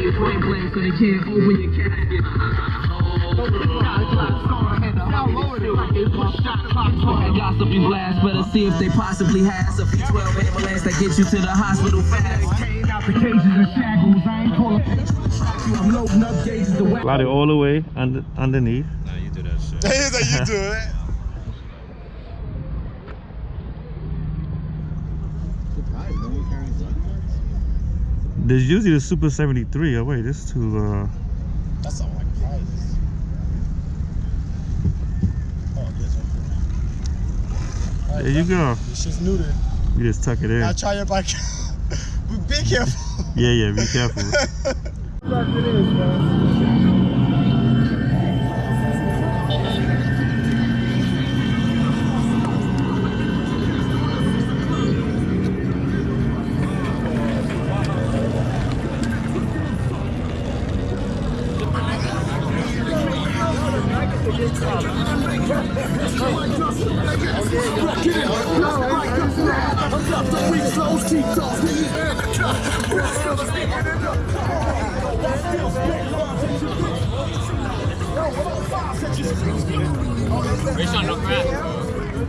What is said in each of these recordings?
it point blank so they can't open your casket. Gossiping blast, better see if they possibly has a 12 ambulance that gets you to the hospital fast. Out the cages and shackles, I ain't calling I'm loading up gauges to whack. Slide it all the way underneath. Nah, you do that shit. Here's how you do it. There's usually the Super 73. Oh wait, this is too That's all like prices. Oh, yes, okay. there you go. This shit's new then. You just tuck it in. Now try your bike. Be careful. Yeah, be careful.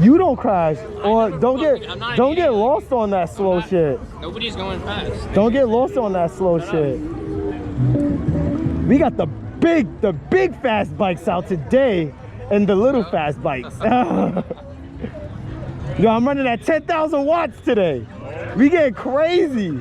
You don't crash, or don't get lost on that slow shit. Nobody's going fast. Don't get lost on that slow shit. We got the big fast bikes out today, and the little fast bikes. Yo, I'm running at 10,000 watts today. We get crazy.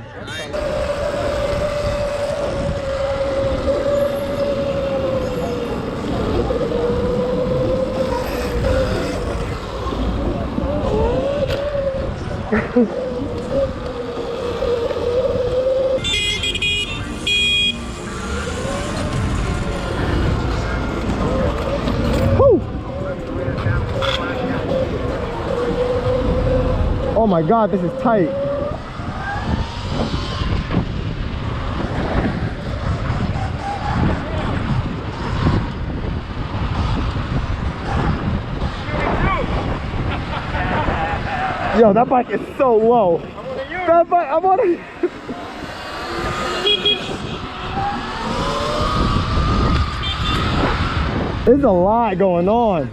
Oh my God, this is tight. Yo, that bike is so low. That bike, I'm on it. There's a lot going on.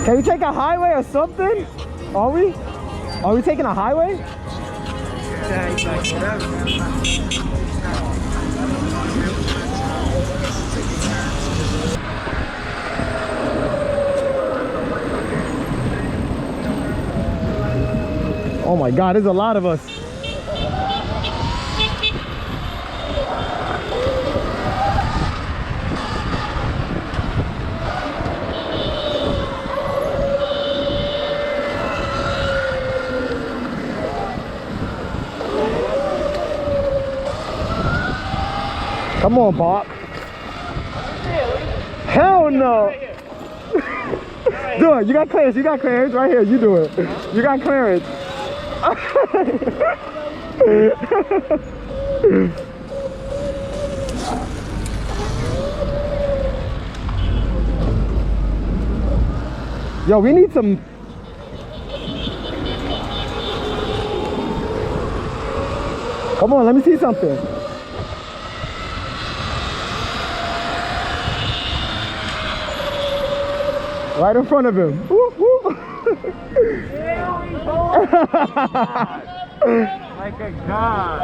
Can we take a highway or something? Are we? Are we taking a highway? Oh my God, there's a lot of us. Come on, Bob. Hell no. Do it. You got clearance. You got clearance right here. You do it. You got clearance. Yo, we need some. Come on, let me see something. Right in front of him. Whoop, whoop. Like a god.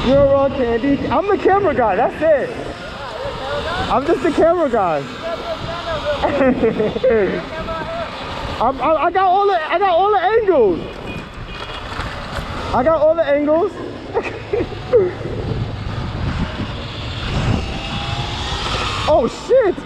You're on Candy. I'm the camera guy, that's it. I'm just the camera guy. I got all the angles. I got all the angles. Oh shit.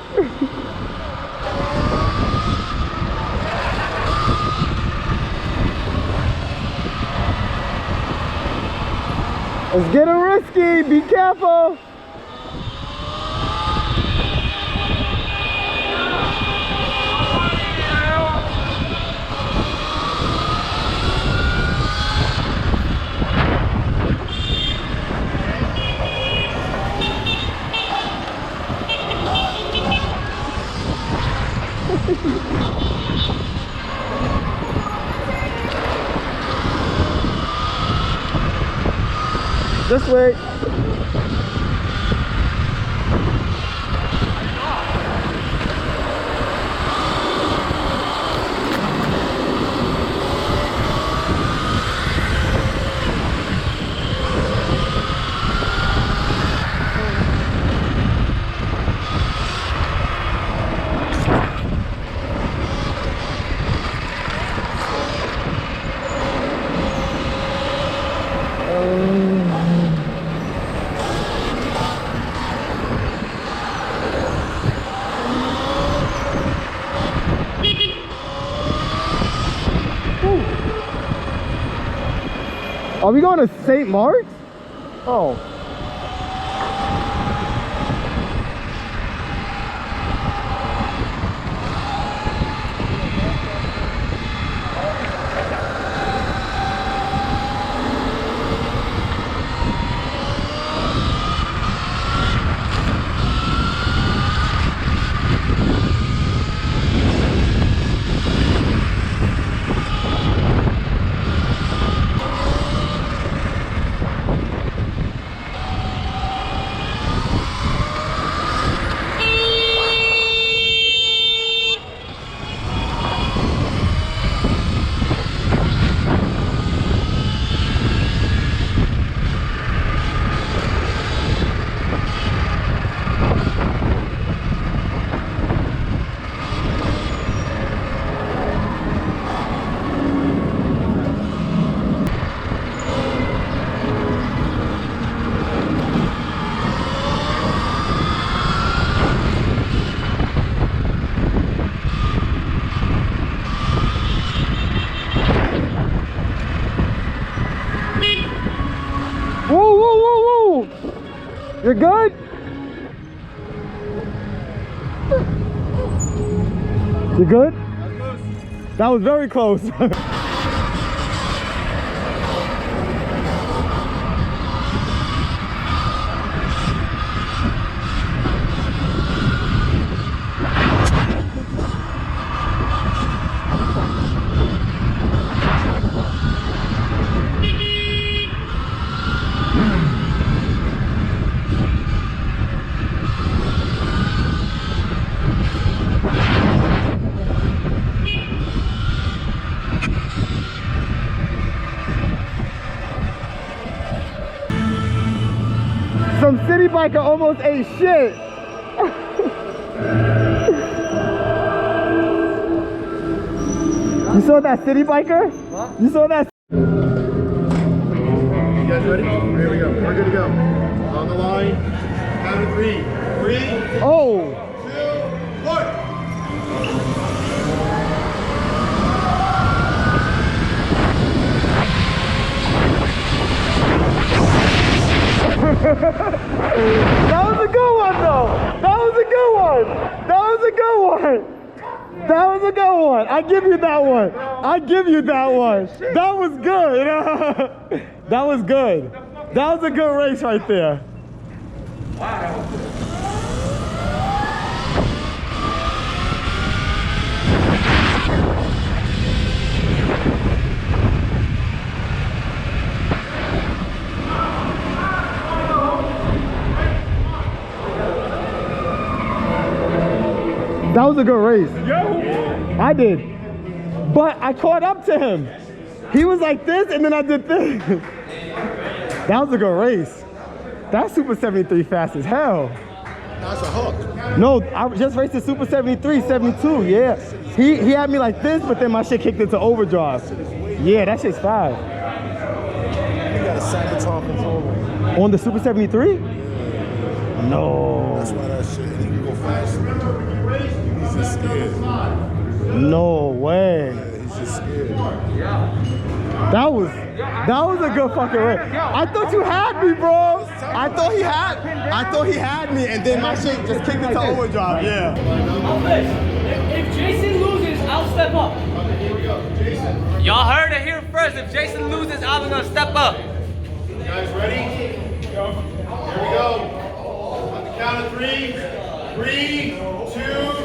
It's getting risky, be careful. This way. Are we going to St. Mark's? Oh. You're good? You good? That was very close. Some city biker almost ate shit. You saw that city biker? What? You saw that? You guys ready? Here we go. We're good to go. On the line. Count of 3. 3. Oh. 2. 1. That was a good one though. That was a good one. That was a good one. That was a good one. I give you that one. I give you that one. That was good. That was good. That was a good race right there. That was a good race. I did. But I caught up to him. He was like this and then I did this. That was a good race. That Super 73 fast as hell. That's a hook. No, I just raced the Super 73, 72, yeah. He had me like this, but then my shit kicked into overdrive. Yeah, that shit's fast. You got a Sabaton controller. On the Super 73? No. That's why that shit, and he can go faster. He's just scared. No way. Yeah, he's just scared. That was a good fucking race. I thought you had me, bro. I thought he had me, and then my shit just kicked into overdrive. Yeah. If Jason loses, I'll step up. Y'all heard it here first. If Jason loses, I'm gonna step up. You guys ready? Here we go. On the count of 3. 3, 2.